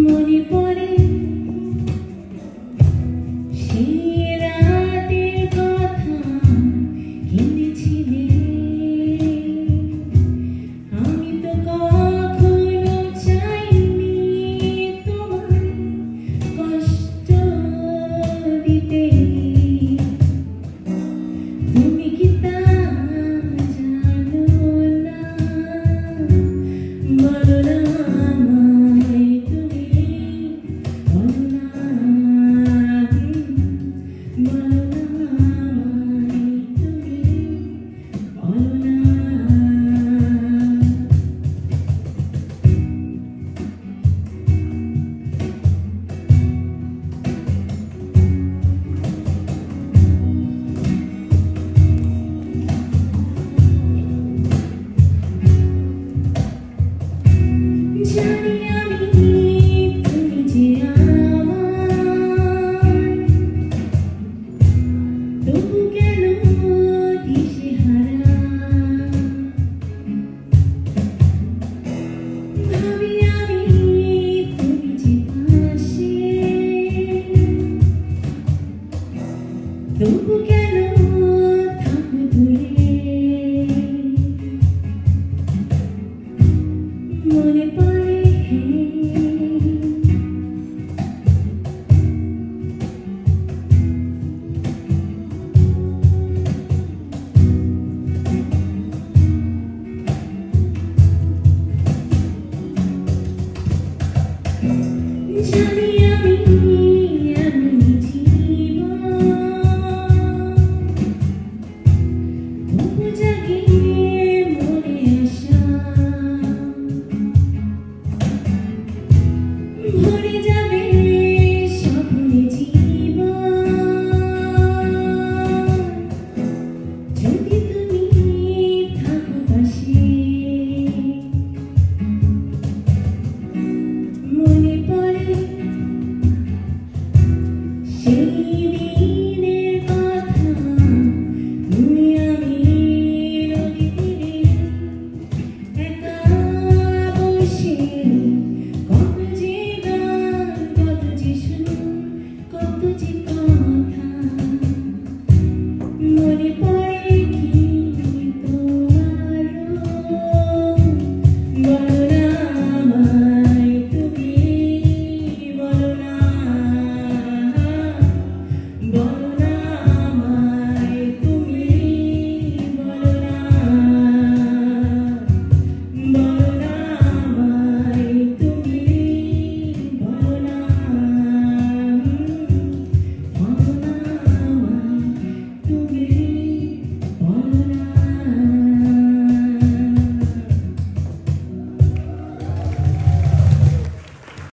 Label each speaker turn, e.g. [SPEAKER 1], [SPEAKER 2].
[SPEAKER 1] মনে পড়ে সেই রাতের কথা কেঁদেছিলে। আমি তো কখনো চাইনি তোমায় কষ্ট দিতে। তুমি কি তা জানো না? বলো না আমায় তুমি, বলো না, বলো না আমায় তুমি, বলো না। জানি আমি তুমি যে আমার, তবু কেন দিশেহারা। ভাবি আমি তুমি যে পাশে, তবু কেন থাকো দূরে। মনে পড়ে জানি